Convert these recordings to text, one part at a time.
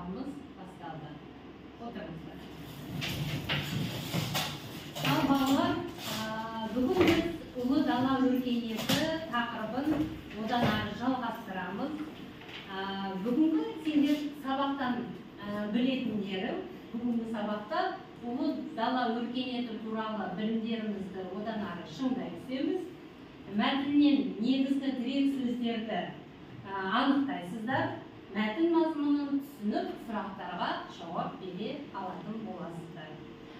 тақырыбымыз басталды. Отырыңыздар. Ал балалар, бүгін біз ұлы дала өркениеті тақырыбын одан ары жалғастырамыз. Бүгінгі сендер сабақтан білетіндерім, бүгінгі сабақта ұлы дала өркениеті туралы білімдерімізді одан ары шыңдай түсеміз. Мәтіннен негізгі тірек сөздерді анықтайсыздар. Мәтін мазмұнын түсініп, сұрақтарға жауап бере алатын боласыздар.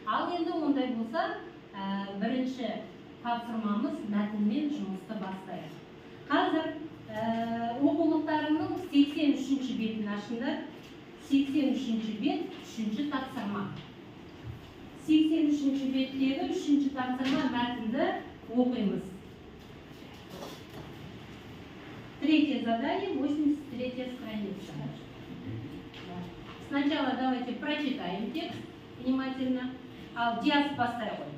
Ал енді ондай болса, бірінші тапсырмамыз мәтінмен жұмысты бастайық. Қазір оқулықтарымның 83-ші бетін ашыңдар. 83-ші бет, 3-ші тапсырма. 83-ші беттегі 3-ші тапсырма мәтінді оқимыз. Третье задание, 83-я страница. Сначала давайте прочитаем текст внимательно. Диас бастай қой.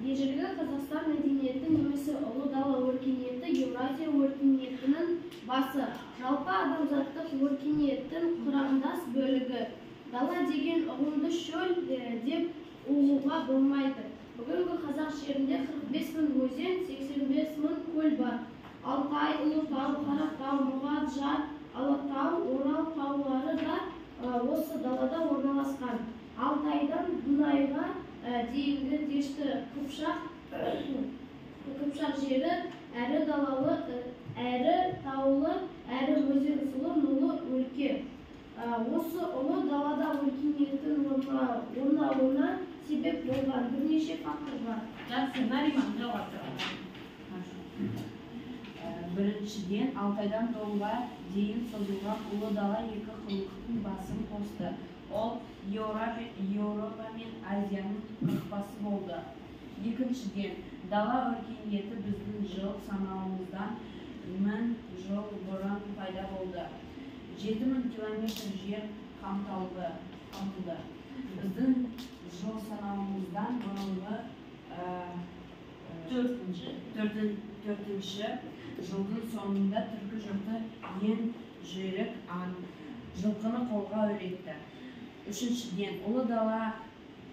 Ежелгі Қазақстан мәдениеті немесе ұлы дала өркениеті Еуразия өркениетінің басы. Жалпы адамзаттық өркениеттің құрамдас бөлігі. Дала деген ұғымды шөл деп ұғуға болмайды. Бүгінгі қазақ жерінде 45 мың өзен, 85 мың көл бар. Алтай, Ұлытау, Қаратау, Мұғат, Жар, Алатау, Орал таулары да осы далада орналасқан. Алтайдан Дунайға дейінгі дешті Қыпшақ жері әрі далалы, әрі таулы, әрі өзен сұлы, нулы өлке. Осы ұлы далада өркениеттің орнауына себеп болған бірнеше фактор бар. Жақсы, Нариман, жауаптырады. Біріншіден, Алтайдан Донға дейін созылған ұлы дала екі құрлықтың басын қосты. Ол Еуропа мен Азияның қақпасы болды. Екіншіден, дала өркениеті біздің жыл санауымыздан 1000 жыл бұрын пайда болды. 7000 километр жер қамтылды. Біздің жыл санауымыздан бұрынғы төртінші жылдың соңында түркі жұрты ең жүйрік жылқыны қолға үйретті. Үшіншіден, ұлы дала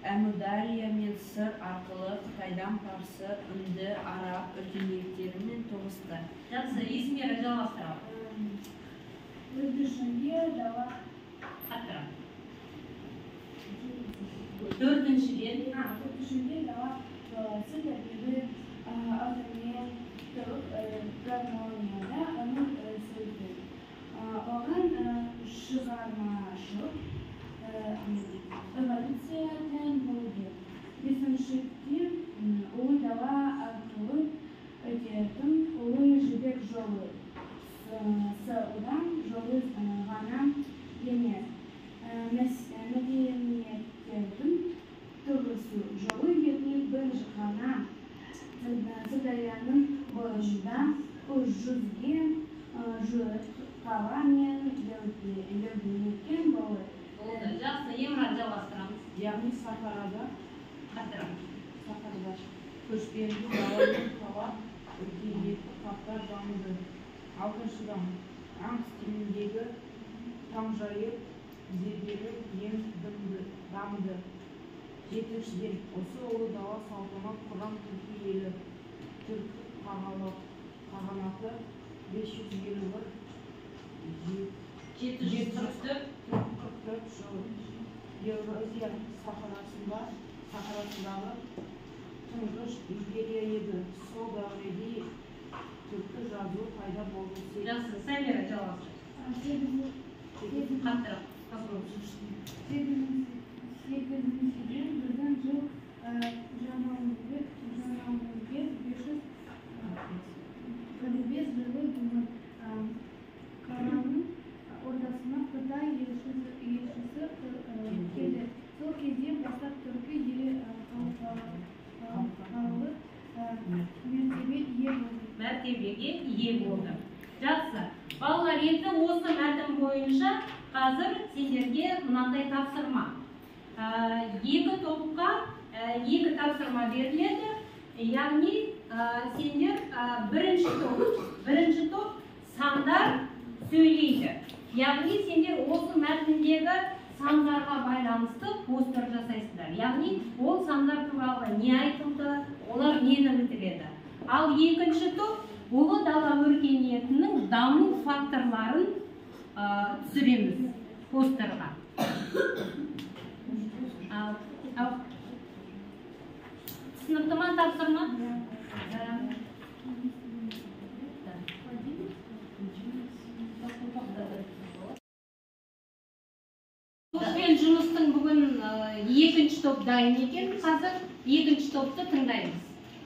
Әмудария мен Сыр арқылы Қытайдан парсы, үнді, араб өркениеттерімен тоғысты. Жақсы, Есмира жалғастырады. Төртіншіде дала Төртіншіден дала баласы тәрбиелі аудармен гармонияда оның сөзі. Оған шығармашылық эволюция тән болды. Бесіншіден ұлы дала арқылы өтетін ұлы жібек жолы. Одан жолы ғана емес. Мәдениеттердің тұрғысы жолы яғни бір ғана Сырдарияның бойында 300-ге жуық қала мен елді мекен болды. Жақсы, Емран жалғастырамыз. Яғни Сахарада көшпенді дала мен қала өркениеті қаптар дамыды. Алтыншыдан, аң стиліндегі таңжайып зерделі ең дамыды. Жетіншіден, осы ұлы дала салтанат құрған түркі елі, түркі қағанаты 551 744 жыл Еуразия сахарасындағы тұңғыш империя еді. Сол дәуірде түркі жазуы пайда болды. Жақсы, Сәмира жалғастырады. Сегізіншіден біздің жыл жаңалығы 545 жылы бүгін қаланың ортасына Қытай елшісі келді. Сол кезден бастап түркі елі халықаралық мәртебеге ие болды. Жақсы. Балалар, енді осы мәтін бойынша қазір сендерге мынандай тапсырма. Екі топқа екі тапсырма беріледі. Яғни сендер бірінші топ сандар сөйлейді. Яғни сендер осы мәтіндегі сандарға байланысты постер жасайсыңдар. Яғни ол сандар туралы не айтылды, олар нені білдіреді. Ал екінші топ ұлы дала өркениетінің даму факторларын түсіреміз постерға. Сыныптама тапсырма? Топпен жұмыстың бүгін екінші топ дайын екен. Қазір екінші топты тыңдаймыз.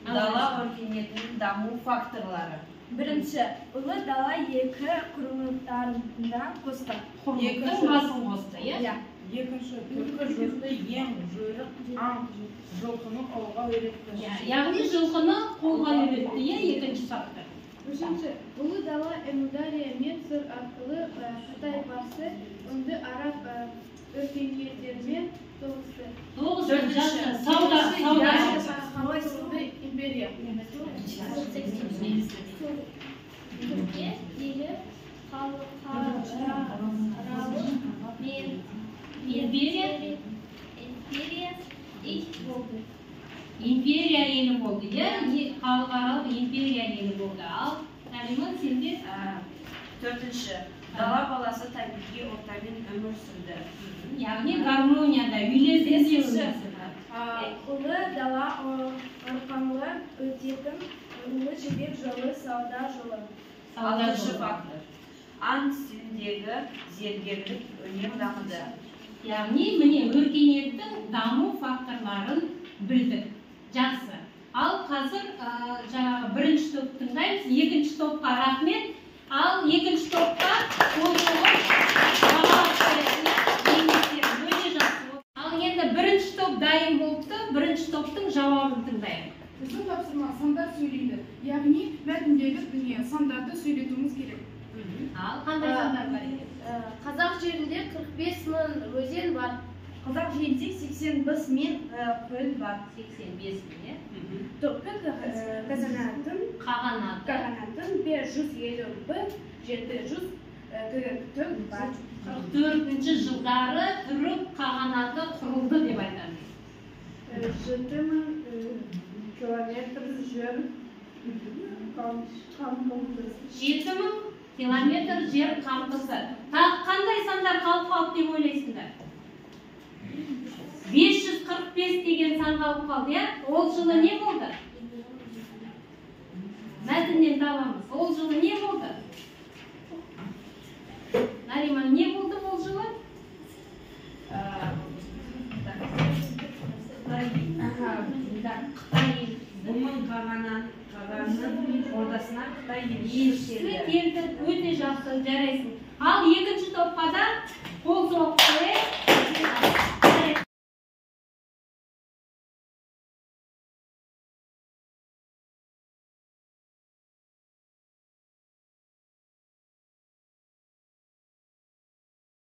Дала өркениетінің даму факторлары. Бірінші, ұлы дала екі құрылымдарында қосты. Құрылымның басын қосты, иә? Екінші, түркі жұрты ең жүйрік аң жылқыны қолға үйретті. Яғни жылқыны қолға үйретті, иә, екінші фактор. Үшінші, ұлы дала Әмудария мен Сыр арқылы Қытай басы үнді араб өркениеттерімен тоғысты. Тоғызыншы, сауда. Империя. Түркия елі халықаралық империя болды. Империя елі болды, иә? Халықаралық империя елі болды. Ал Әлима, сенде? Төртінші, дала баласы табиғи ортамен өмір сүрді. Яғни гармонияда, үйлесімде. Ұлы дала арқылы өтетін ұлы жібек жолы сауда жолы. Алтыншы фактор, аң стиліндегі зергерлік өнер дамыды. Яғни міне өркениеттің даму факторларын білдік. Жақсы. Ал қазір жаңағы бірінші топ тыңдаймыз, екінші топқа рахмет. Ал екінші топқа ал енді бірінші топ дайын болыпты, бірінші топтың жауабын тыңдайық. Біздің тапсырма сандар сөйлейді. Яғни мәтіндегі сандарды сөйлетуіміз керек. Ал қандай сандар бар екен? Қазақ жерінде 45 мың өзен бар. Қазақ жерінде 85 мың көл бар. 85 мың, иә? Түркі қағанатын 551-744 бар. 44-ші жылдары түрік қағанаты құрылды деп айтамыз. 7000 километр жер 7000 километр жер қамтысы. Қандай сандар қалып деп ойлайсыңдар? 545 деген сан қалып қалды, иә? Ол жылы не болды? Мәтіннен табамыз. Ол жылы не болды? Нарима, не болды ол жылы? Бұның қағанның ордасына Қытай елшісі келді, өте жақсы, жарайсың. Ал екінші топқа